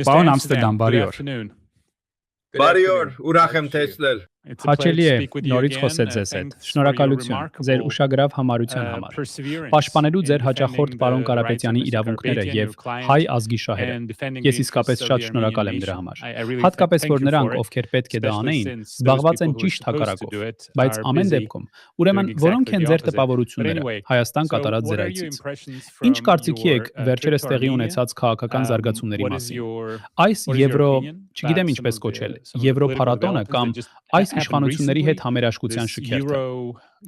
Պարոն Ամստերդամ, բարի օր։ Բարի օր, ուրախ եմ տեսնել։ Հաճելի է նորից խոսել ձեզ հետ։ Շնորհակալություն ձեր ուշագրավ համարության համար։ Պաշտպանելու ձեր հաճախորդ պարոն Կարապետյանի իրավունքները եւ հայ ազգի շահերը։ Ես իսկապես շատ շնորհակալ եմ դրա համար։ Հատկապես որ նրանք, ովքեր պետք է դա անեին, զբաղված են ճիշտ հակառակով։ Բայց ամեն դեպքում, ուրեմն որոնք են ձեր տպավորությունները Հայաստան կատարած ձեր այցից։ Ինչ կարծիքի եք վերջերս տեղի ունեցած քաղաքական զարգացումների մասին։ Այս Եվրո, չգիտեմ ինչպես կոչել, Եվրոփառատոնը կամ այս իշխանությունների հետ համերաշխության շքերթը։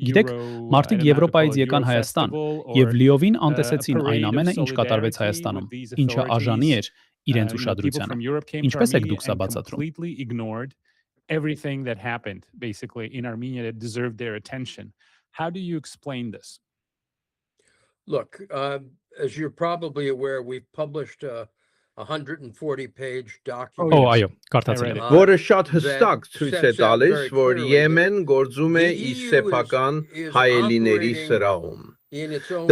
Գիտեք, մարդիկ Եվրոպայից եկան Հայաստան եւ լիովին անտեսեցին այն ամենը, ինչ կատարվեց Հայաստանում, ինչը արժանի էր իրենց ուշադրությանը։ Ինչպես եք դուք սա բացատրում? Everything that happened basically in Armenia that deserved their attention. How do you explain this? Look, as you're probably aware, we've published a 140-page document. Այո, կարդացել եմ։ Որը շատ հստակ ցույց է տալիս, որ Եմեն գործում է իր սեփական հայելիների սրահում։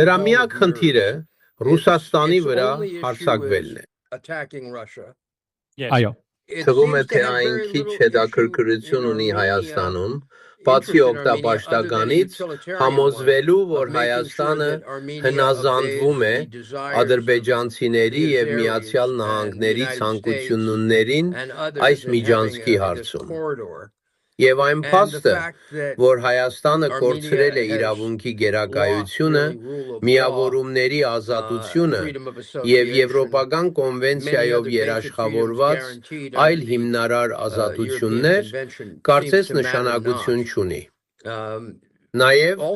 Դրա միակ խնդիրը Ռուսաստանի վրա հարձակվելն է։ Այո։ Թվում է, թե այն քիչ հետաքրքրություն ունի Հայաստանում, բացի օգտապաշտականից, համոզվելու, որ Հայաստանը հնազանդվում է ադրբեջանցիների եւ Միացյալ Նահանգների ցանկություններին այս միջանցքի հարցում։ Եվ այն փաստը, որ Հայաստանը կորցրել է իրավունքի գերակայությունը, միավորումների ազատությունը եւ Եվրոպական կոնվենցիայով երաշխավորված այլ հիմնարար ազատություններ, կարծես նշանակություն չունի։ Նաեւ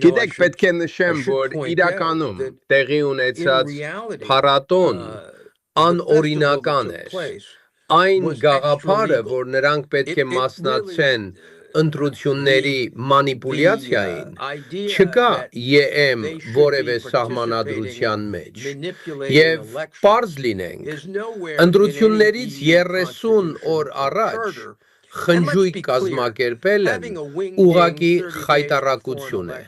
գիտեք, պետք է նշեմ, որ իրականում տեղի ունեցած փառատոն անօրինական էր։ Այն գաղափարը, որ նրանք պետք է մասնակցեն ընտրությունների մանիպուլյացիային, չկա ԵՄ որևէ սահմանադրության մեջ։ Եվ պարզ լինենք, ընտրություններից 30 օր առաջ խնջույք կազմակերպելն ուղղակի խայտառակություն է։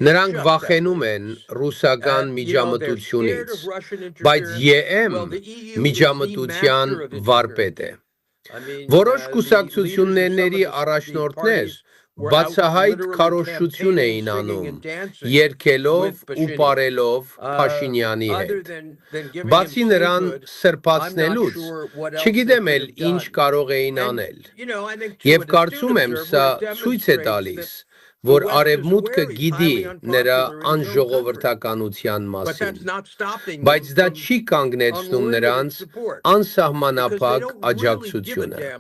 Նրանք վախենում են ռուսական միջամտությունից, բայց ԵՄ միջամտության վարպետ է։ Որոշ կուսակցությունների առաջնորդներ բացահայտ քարոզչություն էին անում, երգելով ու պարելով Փաշինյանի հետ։ Բացի նրան սրբացնելուց, չգիտեմ էլ ինչ կարող էին անել։ Եվ կարծում եմ, սա ցույց է տալիս, որ Արևմուտքը գիտի նրա անժողովրդականության մասին, բայց դա չի կանգնեցնում նրանց անսահմանափակ աջակցությունը,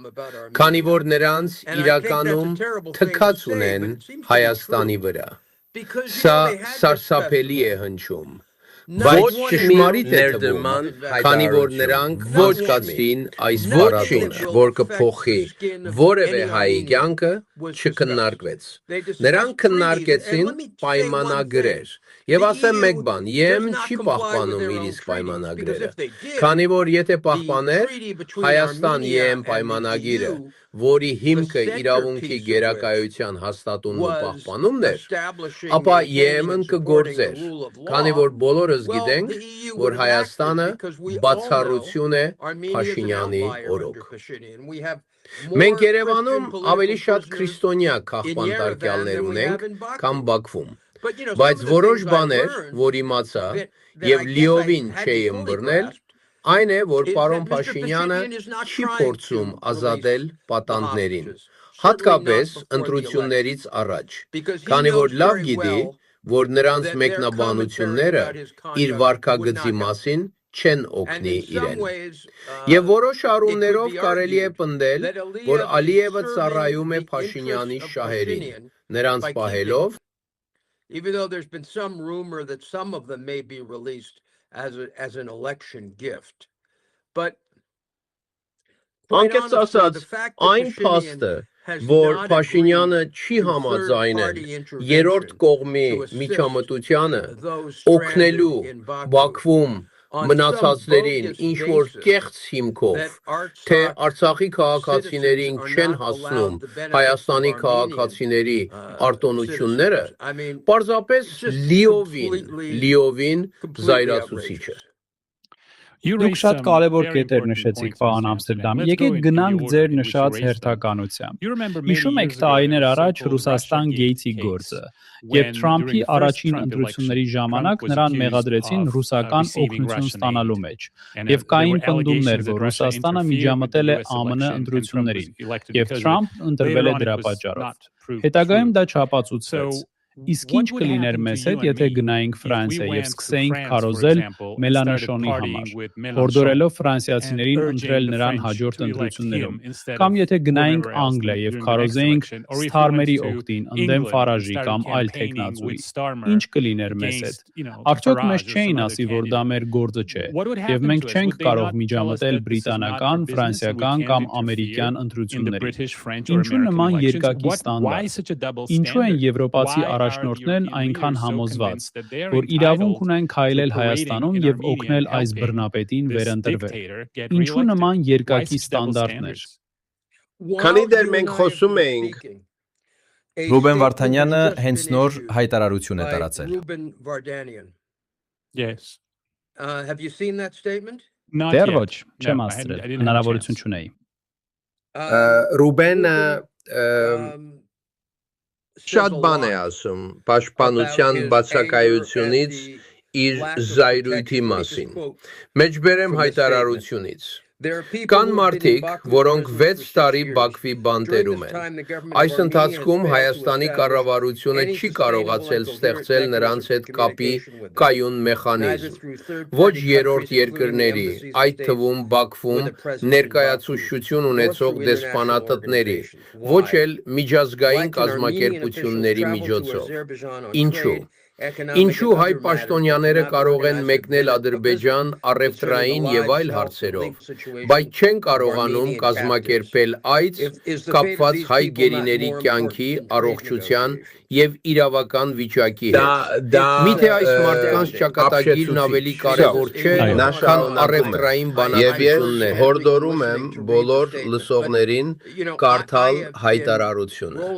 քանի որ նրանց իրականում թքած ունեն Հայաստանի վրա։ Սա սարսափելի է հնչում, բայց ճշմարիտ է թվում, քանի որ նրանք ոչ կացրին այս փառատոնը, որ կփոխի որևէ հայի կյանքը, չքննարկվեց։ Նրանք քննարկեցին պայմանագրեր։ Եվ ասեմ մեկ բան, ԵՄ չի պահպանում իր իսկ պայմանագրերը, քանի որ եթե պահպաներ Հայաստան-ԵՄ պայմանագիրը, որի հիմքը իրավունքի գերակայության հաստատումն ու պահպանումն էր, ապա ԵՄ-ն կգործեր, քանի որ բոլորս գիտենք, որ Հայաստանը բացառություն է Փաշինյանի օրոք։ Մենք Երևանում ավելի շատ քրիստոնյա քաղբանտարկյալներ ունենք, քան Բաքվում, բայց որոշ բաներ, որ իմացա եւ լիովին չէի ըմբռնել, այն է, որ պարոն Փաշինյանը չի փորձում ազատել պատանդներին, հատկապես ընտրություններից առաջ, քանի որ լավ գիտի, որ նրանց մեկնաբանությունները իր վարքագծի մասին չեն օգնի իրեն։ Եվ որոշ առումներով կարելի է պնդել, որ Ալիևը ծառայում է Փաշինյանի շահերին, նրանց պահելով Even though there's been some rumor that some of them may be released as an election gift. But անկեղծ ասած, այն փաստը, որ Փաշինյանը չի համաձայնել երրորդ կողմի միջամտությանը, օգնելու Բաքվում մնացածներին ինչ-որ կեղծ հիմքով, թե Արցախի քաղաքացիներին չեն հասնում Հայաստանի քաղաքացիների արտոնությունները, պարզապես լիովին զայրացուցիչ է։ Դուք շատ կարևոր կետեր նշեցիք, պարոն Ամստերդամ։ Եկեք գնանք ձեր նշած հերթականությամբ։ Հիշում եք տարիներ առաջ Ռուսաստան Գեյթի գործը, երբ Թրամփի առաջին ընտրությունների ժամանակ նրան մեղադրեցին ռուսական օգնություն ստանալու մեջ, եւ կային պնդումներ, որ Ռուսաստանը միջամտել է ԱՄՆ ընտրություններին, եւ Թրամփն ընտրվել է դրա պատճառով։ Հետագայում դա չապացուցվեց։ Իսկ ինչ կլիներ մեզ հետ, եթե գնայինք Ֆրանսիա եւ սկսեինք քարոզել Մելանշոնի համար, հորդորելով ֆրանսիացիներին ընտրել նրան հաջորդ ընտրություններում, կամ եթե գնայինք Անգլիա եւ քարոզեինք Սթարմերի օգտին, ընդդեմ Ֆարաժի կամ այլ տեխնացուի, ինչ կլիներ մեզ հետ։ Արդյոք մեզ չէին ասի, որ դա մեր գործը չէ, եւ մենք չենք կարող միջամտել բրիտանական, ֆրանսիական կամ ամերիկյան ընտրություններին։ Ինչու նման երկակի ստանդարտ։ Ինչու են եվրոպացի առաջնորդներն այնքան համոզված, որ իրավունք ունեն քայլել Հայաստանում եւ օգնել այս բռնապետին վերընտրվել։ Ինչու նման երկակի ստանդարտներ։ Քանի դեռ մենք խոսում էինք, Ռուբեն Վարդանյանը հենց նոր հայտարարություն է տարածել։ Yes. Have you seen that statement? Դեռ ոչ, չեմ աստրել, հնարավորություն չունեի։ Ռուբենը շատ բան է ասում պաշտպանության բացակայությունից իր զայրույթի մասին։ Մեջբերեմ հայտարարությունից։ Կան մարդիկ, որոնք 6 տարի Բաքվի բանտերում են։ Այս ընթացքում Հայաստանի կառավարությունը չի կարողացել ստեղծել նրանց հետ կապի կայուն մեխանիզմ։ Ոչ երրորդ երկրների, այդ թվում Բաքվում ներկայացուցչություն ունեցող դեսպանատների, ոչ էլ միջազգային կազմակերպությունների միջոցով։ Ինչու՞։ Ինչու հայ պաշտոնյաները կարող են մեկնել Ադրբեջան առևտրային եւ այլ հարցերով, բայց չեն կարողանում կազմակերպել այց կապված հայ գերիների կյանքի, առողջության եւ իրավական վիճակի հետ։ Միթե այս մարդկանց ճակատագիրն ավելի կարևոր չէ, քան առևտրային բանակցությունները։ Եվ հորդորում եմ բոլոր լսողներին կարդալ հայտարարությունը։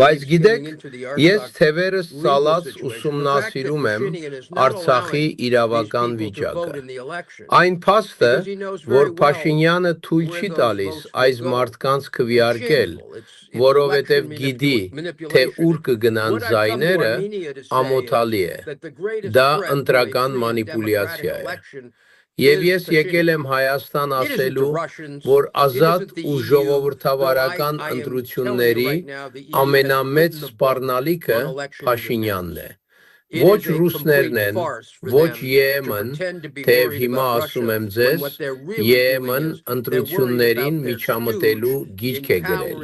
Բայց գիտեք, ես թևերս ցալած ուսումնասիրում եմ Արցախի իրավական վիճակը։ Այն փաստը, որ Փաշինյանը թույլ չի տալիս այս մարդկանց քվեարկել, որովհետև գիտի, թե ուր կգնան ձայները, ամոթալի է։ Դա ընտրական մանիպուլյացիա է։ Եվ ես եկել եմ Հայաստան ասելու, որ ազատ ու ժողովրդավարական ընտրությունների ամենամեծ սպառնալիքը Փաշինյանն է։ Ոչ ռուսներն են, ոչ ԵՄ-ն, թեև հիմա ասում եմ ձեզ, ԵՄ-ն ընտրություններին միջամտելու գիրք է գրել։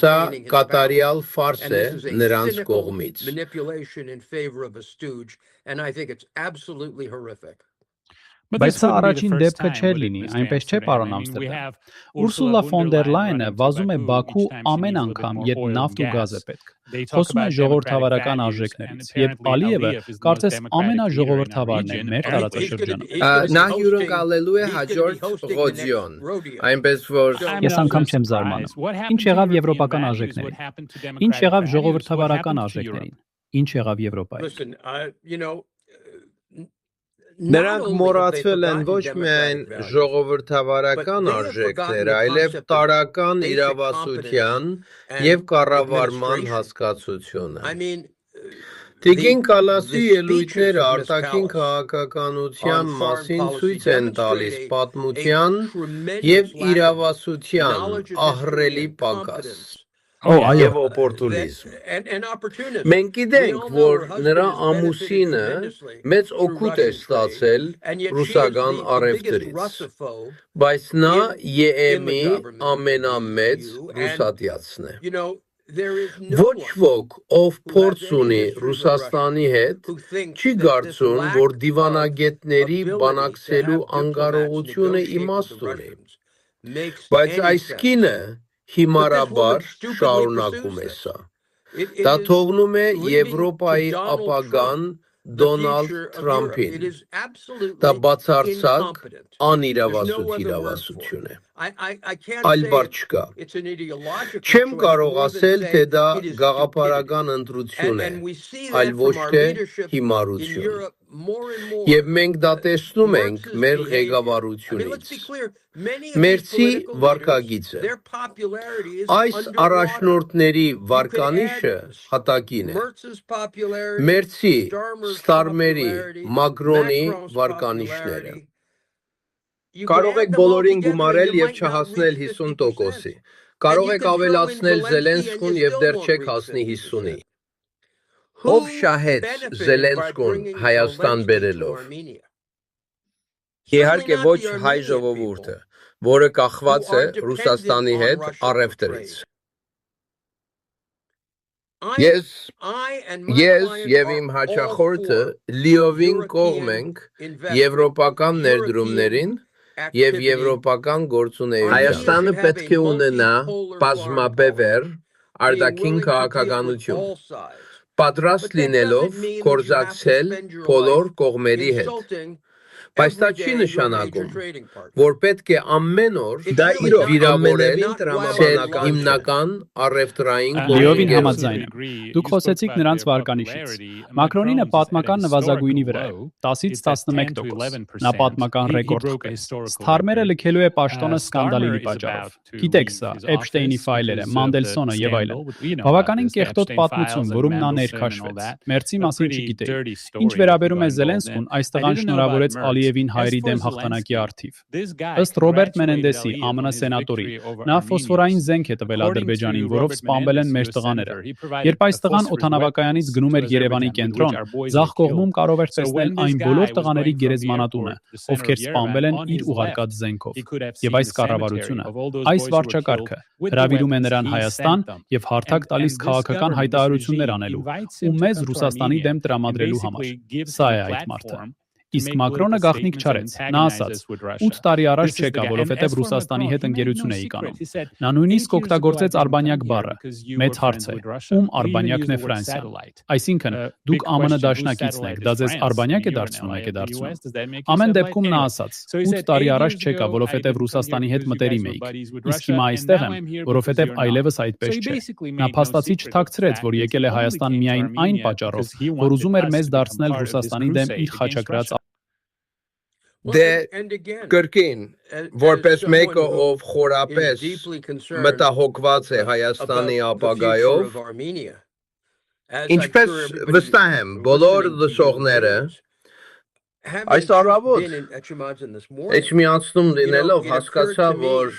Սա կատարյալ ֆարս է նրանց կողմից։ Բայց սա առաջին դեպքը չէր լինի, այնպես չէ, պարոն Ամստերդամ։ Ուրսուլա ֆոն դեր Լայենը վազում է Բաքու ամեն անգամ, երբ նավթ ու գազ է պետք։ Խոսում է ժողովրդավարական արժեքներից, եւ Ալիևը կարծես ամենաժողովրդավարն է մեր տարածաշրջանում։ Նա հյուրընկալելու է հաջորդ Ռոդիոն, այնպես որ Ես անգամ չեմ զարմանում։ Ինչ եղավ եվրոպական արժեքներին։ Ինչ եղավ ժողովրդավարական արժեքներին։ Ինչ եղավ Եվրոպայում։ Նրանք մոռացվել են ոչ միայն ժողովրդավարական արժեքներ, այլև տարրական իրավասության եւ կառավարման հասկացությունը։ Տիկին Կալասի ելույթները արտաքին քաղաքականության մասին ցույց են տալիս պատմության եւ իրավասության ահռելի պակաս։ Եվ օպորտունիզմ։ Մենք գիտենք, որ նրա ամուսինը մեծ օգուտ է ստացել ռուսական առևտրից, բայց նա ԵՄ-ի ամենամեծ ռուսատյացն է։ Ոչ ոք, ով փորձ ունի Ռուսաստանի հետ, չի կարծում, որ դիվանագետների բանակցելու անկարողությունը իմաստ ունի։ Բայց այս կինը հիմարաբար շարունակում է սա։ Դա թողնում է Եվրոպայի ապագան Դոնալդ Թրամփին։ Դա բացարձակ անիրավասու իրավասություն է։ Այլ բառ չկա։ Չեմ կարող ասել, թե դա գաղափարական ընտրություն է, այլ ոչ թե հիմարություն։ Եվ մենք դա տեսնում ենք մեր ղեկավարությունից։ Մերձի վարքագիծը։ Այս առաջնորդների վարկանիշը հատակին է։ Մերձի, Ստարմերի, Մակրոնի վարկանիշները։ Կարող եք բոլորին գումարել եւ չհասնել 50%-ի։ Կարող եք ավելացնել Զելենսկուն եւ դեռ չեք հասնի 50-ի։ Ով շահեց Զելենսկուն Հայաստան բերելով։ Իհարկե ոչ հայ ժողովուրդը, որը կախված է Ռուսաստանի հետ առևտրից։ Ես եւ իմ հաճախորդը լիովին կողմ ենք եվրոպական ներդրումներին եւ եվրոպական գործունեության։ Հայաստանը պետք է ունենա բազմաբևեռ արտաքին քաղաքականություն, պատրաստ լինելով գործակցել բոլոր կողմերի հետ։ Բայց դա չի նշանակում, որ պետք է ամեն օր վիրավորել հիմնական առևտրային Լիովին համաձայն եմ։ Դուք խոսեցիք նրանց վարկանիշից։ Մակրոնինը պատմական նվազագույնի վրա է, 10-ից 11%։ Նա պատմական ռեկորդ խփեց։ Ստարմերը լքելու է պաշտոնը սկանդալի պատճառով։ Գիտեք սա, Էփշտեյնի ֆայլերը, Մանդելսոնը եւ այլն։ Բավականին կեղտոտ պատմություն, որում նա ներքաշվեց։ Մերձի մասին չգիտեի։ Ինչ վերաբերում է Զելենսկուն, այս տղան շնորհավորեց Ալիևին հայերի դեմ հաղթանակի առթիվ։ Ըստ Ռոբերտ Մենենդեսի, ԱՄՆ սենատորի, նա ֆոսֆորային զենք է տվել Ադրբեջանին, որով սպանվել են մեր տղաները։ Երբ այս տղան օդանավակայանից գնում էր Երևանի կենտրոն, ձախ կողմում կարող էր տեսնել այն բոլոր տղաների գերեզմանատունը, ովքեր սպանվել են իր ուղարկած զենքով։ Եվ այս կառավարությունը, այս վարչակարգը հրավիրում է նրան Հայաստան եւ հարթակ տալիս քաղաքական հայտարարություններ անելու ու մեզ Ռուսաստանի դեմ տրամադրելու համար։ Սա է այդ մարդը։ Իսկ Մակրոնը գաղտնիք չարեց։ Նա ասաց. 8 տարի առաջ չեկա, որովհետև Ռուսաստանի հետ ընկերություն էի կանում։ Նա նույնիսկ օգտագործեց արբանյակ բառը։ Մեծ հարց է, ում արբանյակն է Ֆրանսիան։ Այսինքն, դուք ԱՄՆ դաշնակիցն եք, դա ձեզ արբանյակ է դարձնում, եք է դարձնում։ Ամեն դեպքում նա ասաց. 8 տարի առաջ չեկա, որովհետև Ռուսաստանի հետ մտերիմ էիք։ Իսկ հիմա այստեղ եմ, որովհետև այլևս այդպես չէ։ Նա փաստացի չթաքցրեց, որ եկել է Հայաստան միայն այն պատճառով, որ ուզում էր մեզ դարձնել Ռուսաստանի դեմ իր խաչակրած Դե կրկին, որպես մեկը, ով խորապես մտահոգված է Հայաստանի ապագայով, ինչպես վստահ եմ բոլոր լսողները, այս առավոտ էջմիածնում լինելով հասկացա, որ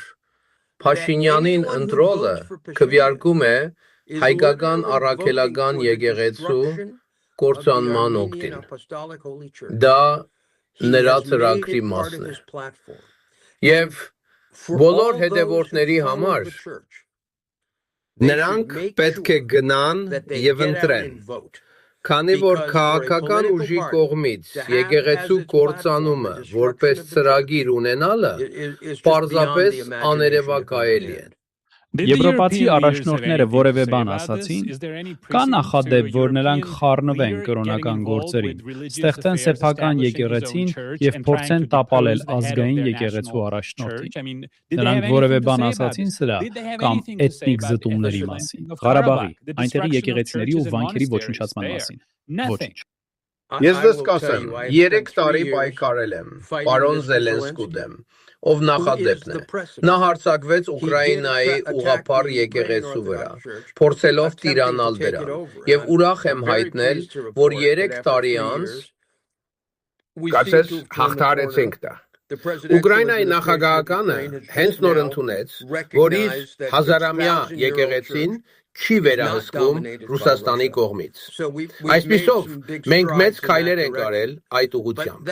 Փաշինյանին ընտրողը քվեարկում է հայկական առաքելական եկեղեցու կործանման օգտին։ Դա նրա ծրագրի մասն է։ Եվ բոլոր հետևորդների համար նրանք պետք է գնան եւ ընտրեն, քանի որ քաղաքական ուժի կողմից եկեղեցու կործանումը որպես ծրագիր ունենալը պարզապես աներևակայելի է։ Եվրոպացի առաջնորդները որևէ բան ասացին, կա նախադեպ, որ նրանք խառնվեն կրոնական գործերին, ստեղծեն սեփական եկեղեցին եւ փորձեն տապալել ազգային եկեղեցու առաջնորդին։ Նրանք որևէ բան ասացին սրա կամ էթնիկ զտումների մասին, Ղարաբաղի, այնտեղի եկեղեցիների ու վանքերի ոչնչացման մասին։ Ոչինչ։ Ես դες կասեմ, 3 տարի պայքարել եմ պարոն Զելենսկու դեմ, ով նախադեպն է։ Նա հարձակվեց Ուկրաինայի ուղղափառ եկեղեցու վրա, փորձելով տիրանալ դրան, եւ ուրախ եմ հայտնել, որ 3 տարի անց կասես հաղթարեցինք դա։ Ուկրաինայի նախագահականը հենց նոր ընդունեց, որ իր հազարամյա եկեղեցին չի վերահսկվում Ռուսաստանի կողմից։ Այսպիսով, մենք մեծ քայլեր ենք արել այդ ուղղությամբ,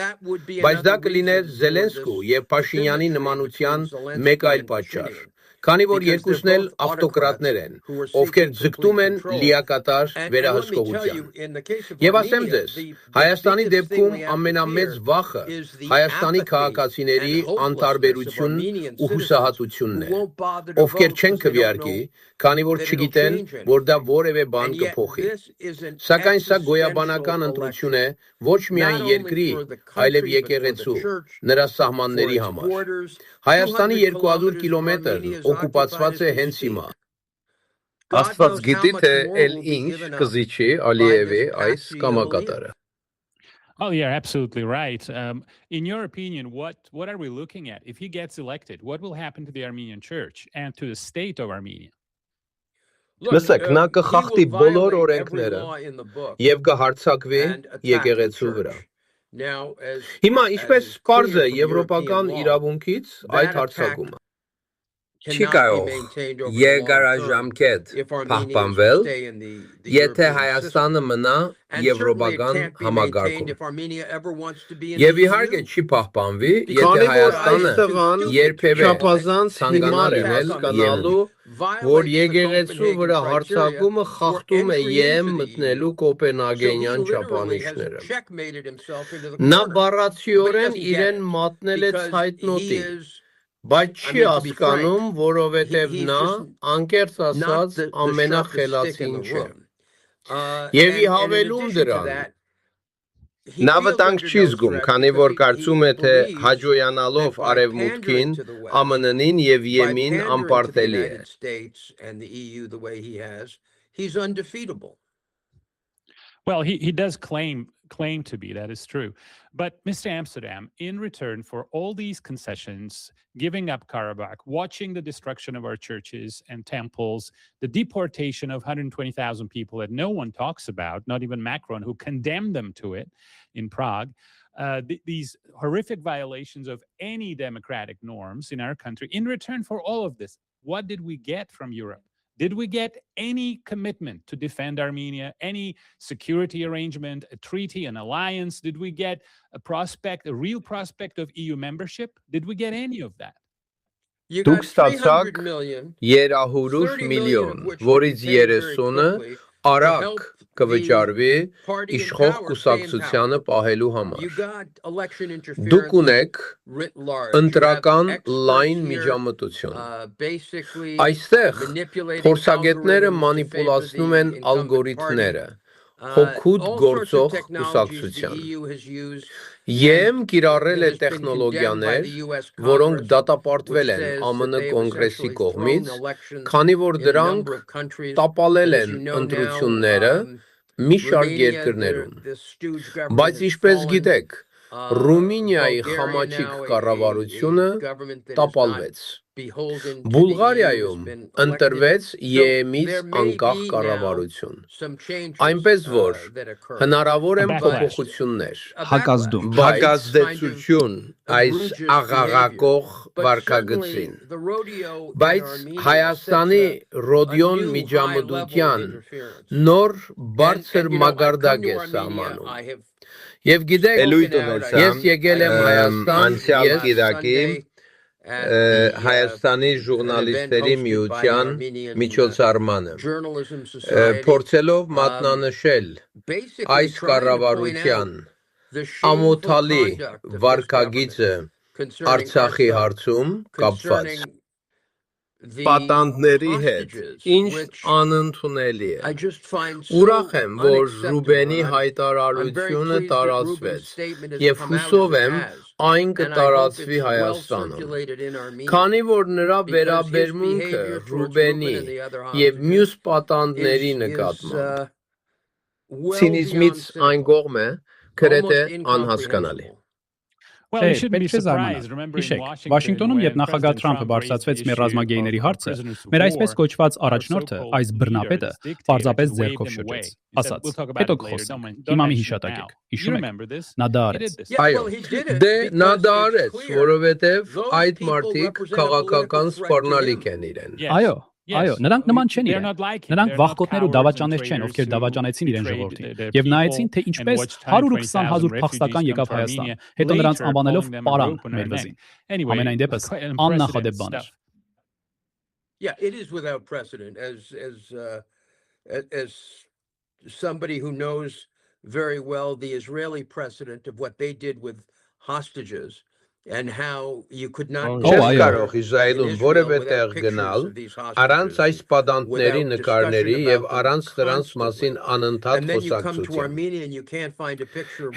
բայց դա կլիներ Զելենսկու եւ Փաշինյանի նմանության մեկ այլ պատճառ, քանի որ երկուսն էլ ավտոկրատներ են, ովքեր ձգտում են լիակատար վերահսկողության։ Եվ ասեմ ձեզ, Հայաստանի դեպքում ամենամեծ վախը Հայաստանի քաղաքացիների անտարբերությունն ու հուսահատությունն է, ովքեր չեն քվեարկի, քանի որ չգիտեն, որ դա որևէ բան կփոխի։ Սակայն սա գոյաբանական ընտրություն է ոչ միայն երկրի, այլև եկեղեցու, նրա սահմանների համար։ Հայաստանի 200 կիլոմետրն օկուպացված է հենց հիմա։ Աստված գիտի, թե էլ ինչ կզիջի Ալիևի այս կամակատարը։ Oh, you're absolutely right. In your opinion, what are we looking at? If he gets elected, what will happen to the Armenian church and to the state of Armenia? Լսեք, նա կխախտի բոլոր օրենքները եւ կհարցակվի եկեղեցու վրա։ Հիմա ինչպես պարզ է եվրոպական իրավունքից այդ հարձակումը։ Չի կարող երկարաժամկետ պահպանվել, եթե Հայաստանը մնա եվրոպական համագարկում։ Եվ իհարկե չի պահպանվի, եթե Հայաստանը երբևէ ցանկանա լինել, որ եկեղեցու վրա հարձակումը խախտում է ԵՄ մտնելու կոպենհագենյան չափանիշները։ Նա բառացիորեն իրեն մատնել է ցայտնոտի, բայց չի հասկանում, որովհետև նա անկեղծ ասած ամենախելացին չէ։ Եվ ի հավելում դրան, նա վտանգ չի զգում, քանի որ կարծում է, թե հաջողանալով արևմուտքին, ԱՄՆ-ին եւ ԵՄ-ին անպարտելի է։ Well, he does claim to be, that is true. But Mr. Amsterdam, in return for all these concessions, giving up Karabakh, watching the destruction of our churches and temples, the deportation of 120,000 people that no one talks about, not even Macron, who condemned them to it in Prague, these horrific violations of any democratic norms in our country, in return for all of this, what did we get from Europe? Did we get any commitment to defend Armenia, any security arrangement, a treaty, an alliance? Did we get a real prospect of EU membership? Did we get any of that? Դուք ստացաք 300 միլիոն, որից 30-ը արագ կվճարվի իշխող կուսակցությանը պահելու համար։ Դուք ունեք ընտրական լայն միջամտություն։ Այստեղ փորձագետները մանիպուլացնում են ալգորիթմները, հոգուտ գործող կուսակցության։ ԵՄ կիրառել է տեխնոլոգիաներ, որոնք դատապարտվել են ԱՄՆ կոնգրեսի կողմից, քանի որ դրանք տապալել են ընտրությունները մի շարք երկրներում։ Բայց ինչպես գիտեք, Ռումինիայի խամաչիկ կառավարությունը տապալվեց։ Բուլղարիայում ընտրվեց ԵՄ-ից անկախ կառավարություն։ Այնպես որ հնարավոր են փոփոխություններ, հակազդեցություն այս աղաղակող վարքագծին։ Բայց Հայաստանի ռոդիոն միջամտության նոր բարձր մակարդակ է սահմանում։ Եվ գիտեք, ես եկել եմ Հայաստան անցյալ կիրակի Հայաստանի ժուրնալիստերի միության միջոցառմանը, փորձելով մատնանշել այս կառավարության ամոթալի վարքագիծը Արցախի հարցում կապված պատանդների հետ, ինչ անընդունելի է։ Ուրախ եմ, որ Ռուբենի հայտարարությունը տարածվեց և հուսով եմ այն կտարածվի Հայաստանում, քանի որ նրա վերաբերմունքը Ռուբենի և մյուս պատանդների նկատմամբ ցինիզմից այն կողմ է գրեթե անհասկանալի։ Պետք է զարմանալ։ Հիշեք, Վաշինգտոնում, երբ նախագահ Թրամփը բարձրացվեց մեր ռազմագեիների հարցը, մեր այսպես կոչված առաջնորդը, այս բռնապետը, պարզապես ձեռքով շրջեց, ասաց. Հետո կխոսենք։ Հիմա մի հիշատակեք։ Հիշում եք։ Նա դա արեց։ Այո, դե նա դա արեց, որովհետև այդ մարդիկ քաղաքական սպառնալիք են իրեն։ Այո, նրանք նման չեն իրեն։ Նրանք վախկոտներ ու դավաճաններ չեն, ովքեր դավաճանեցին իրեն ժողովրդին, եւ նայեցին, թե ինչպես 120,000 փախստական եկավ Հայաստան, հետո նրանց անվանելով պարան մեր վզին։ Ամենայն դեպս աննախադեպ բան էր։ Yeah, it is without precedent as somebody who knows very well the Israeli precedent of what they did with hostages. And how you could not կարող Իսրայելում որևէ տեղ գնալ առանց այս պատանդների նկարների եւ առանց դրանց մասին անընդհատ խոսակցության։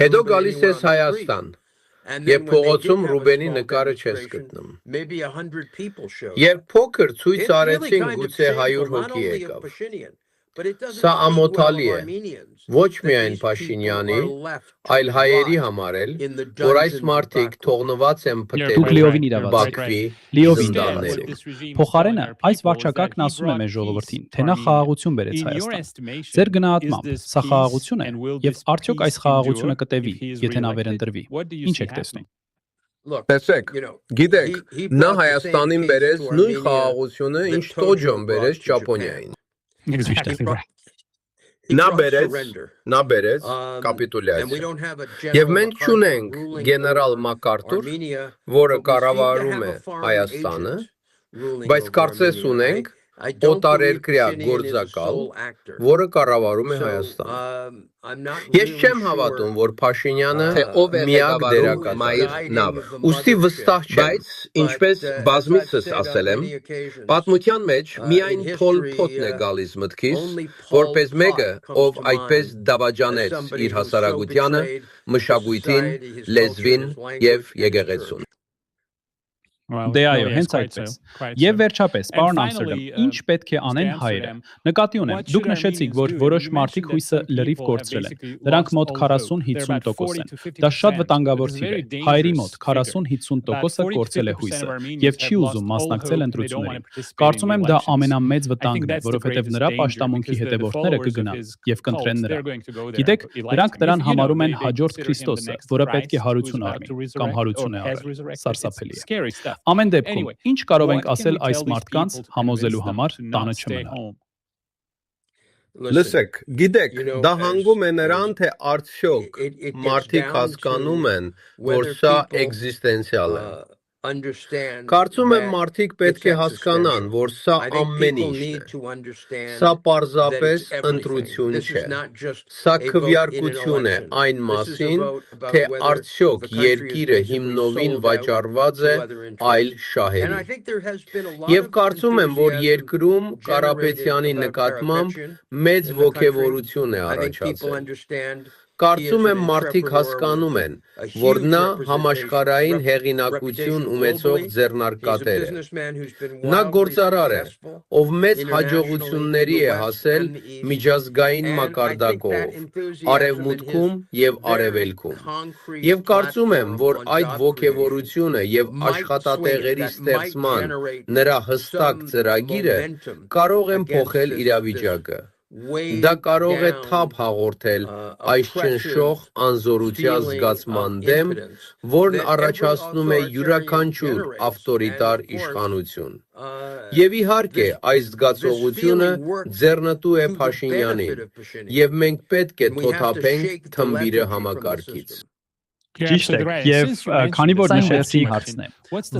Հետո գալիս ես Հայաստան եւ փողոցում Ռուբենի նկարը չես գտնում։ Երբ փոքր ցույց արեցին, գուցե 100 հոգի եկավ։ Սա ամոթալի է ոչ միայն Փաշինյանի, այլ հայերի համար էլ, որ այս մարդիկ թողնված են Դուք լիովին փտել իրավացեք։ Բաքվի Լիովին զնդաններում։ Փոխարենը այս վարչակարգն ասում է մեր ժողովրդին, թե նա խաղաղություն բերեց Հայաստան։ Ձեր գնահատմամբ սա խաղաղություն է, եւ արդյոք այս խաղաղությունը կտևի, եթե նա վերընտրվի։ Ինչ եք տեսնում։ Տեսեք, գիտեք, նա Հայաստանին բերեց նույն խաղաղությունը, ինչ Տոջոն բերեց Ճապոնիային։ Նա բերեց կապիտուլյացիա։ Եվ մենք չունենք գեներալ Մակարթուր, որը կառավարում է Հայաստանը, բայց կարծես ունենք օտարերկրյա գործակալ, որը կառավարում է Հայաստանը։ Ես չեմ հավատում, որ Փաշինյանը միակ դերակատարն է։ Ուստի վստահ չեմ, բայց ինչպես բազմիցս ասել եմ, պատմության մեջ միայն Փոլ Փոթն է գալիս մտքիս, որպես մեկը, ով այդպես դավաճանեց իր հասարակությանը, մշակույթին, լեզվին եւ եկեղեցուն։ Դե այո, հենց այդպես։ Եւ վերջապես, պարոն Ամստերդամ, ինչ պետք է անեն հայերը։ Նկատի ունեմ, դուք նշեցիք, որ որոշ մարդիկ հույսը լրիվ կորցրել են։ Դրանք մոտ 40-50% են։ Դա շատ վտանգավոր թիվ է։ Հայերի մոտ 40-50%-ը կորցրել է հույսը եւ չի ուզում մասնակցել ընտրություններին։ Կարծում եմ դա ամենամեծ վտանգն է, որովհետեւ նրա պաշտամունքի հետևորդները կգնան եւ կընտրեն նրան։ Գիտեք, նրանք նրան համարում են հաջորդ Քրիստոսը, որը պետք է հարություն առնի կամ հարություն է արել։ Սարսափելի է։ Ամեն դեպքում, ինչ կարող ենք ասել այս մարդկանց համոզելու համար տանը չմնալ։ Լսեք, գիտեք, դա հանգում է նրան, թե արդյոք մարդիկ հասկանում են, որ սա էգզիստենցիալ է։ Կարծում եմ մարդիկ պետք է հասկանան, որ սա ամեն ինչն է։ Սա պարզապես ընտրություն չէ։ Սա քվեարկություն է այն մասին, թե արդյոք երկիրը հիմնովին վաճառված է այլ շահերի։ Եվ կարծում եմ, որ երկրում Կարապետյանի նկատմամբ մեծ ոգևորություն է առաջացել։ Կարծում եմ մարդիկ հասկանում են, որ նա համաշխարհային հեղինակություն ունեցող ձեռնարկատեր է։ Նա գործարար է, ով մեծ հաջողությունների է հասել միջազգային մակարդակով, արևմուտքում եւ արևելքում։ Եվ կարծում եմ, որ այդ ոգևորությունը եւ աշխատատեղերի ստեղծման նրա հստակ ծրագիրը կարող են փոխել իրավիճակը։ Դա կարող է թափ հաղորդել այս ճնշող անզորության զգացման դեմ, որն առաջացնում է յուրաքանչյուր ավտորիտար իշխանություն։ Եվ իհարկե, այս զգացողությունը ձեռնտու է Փաշինյանին, եւ մենք պետք է թոթափենք թմբիրը համակարգից։ Ճիշտ է, եւ քանի որ նշեցի հարցն է։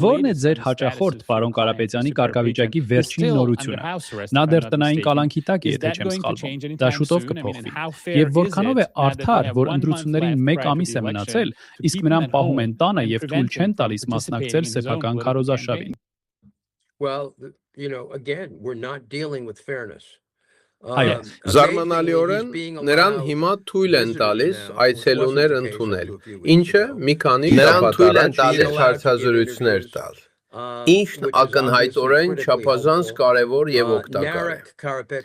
Որն է ձեր հաճախորդ պարոն Կարապետյանի կարգավիճակի վերջին նորությունը։ Նա դեռ տնային կալանքի տակ է, եթե չեմ սխալվում։ Դա շուտով կփոխվի։ Եվ որքանով է արդար, որ ընտրություններին 1 ամիս է մնացել, իսկ նրան պահում են տանը եւ թույլ չեն տալիս մասնակցել սեփական քարոզարշավին։ Well, again, we're not dealing with fairness. Զարմանալիորեն նրան հիմա թույլ են տալիս այցելուներ ընդունել, ինչը մի քանի շաբաթ առաջ հարցազրույցներ տալ, ինչն ակնհայտորեն չափազանց կարևոր եւ օգտակար է։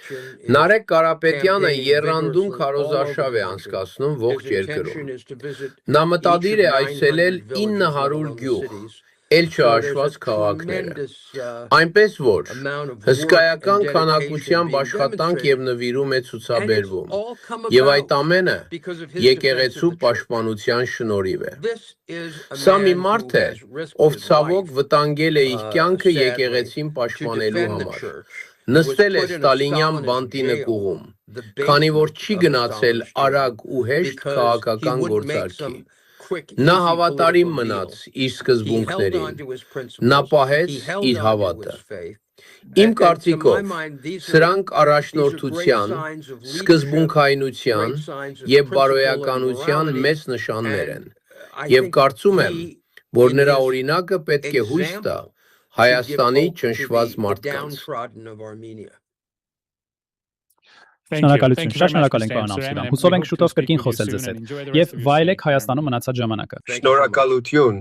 Նարեկ Կարապետյանը եռանդուն քարոզարշավ է անցկացնում ողջ երկրում։ Նա մտադիր է այցելել 900 գյուղ, էլ չհաշված քաղաքները։ Այնպես որ հսկայական քանակությամբ աշխատանք եւ նվիրում է ցուցաբերվում, եւ այդ ամենը եկեղեցու պաշտպանության շնորհիվ է։ Սա մի մարդ է, ով ցավոք վտանգել է իր կյանքը եկեղեցին պաշտպանելու համար։ Նստել է ստալինյան բանտի նկուղում, քանի որ չի գնացել արագ ու հեշտ քաղաքական գործարքի։ Նա հավատարիմ մնաց իր սկզբունքներին, նա պահեց իր հավատը։ Իմ կարծիքով, սրանք առաջնորդության, սկզբունքայնության եւ բարոյականության մեծ նշաններ են, եւ կարծում եմ, որ նրա օրինակը պետք է հույս տա Հայաստանի ճնշված մարդկանց։ Շնորհակալություն, շատ շնորհակալ ենք պարոն Ամստերդամ։ Հուսով ենք շուտով կրկին խոսել ձեզ հետ եւ վայելեք Հայաստանում մնացած ժամանակը։ Շնորհակալություն։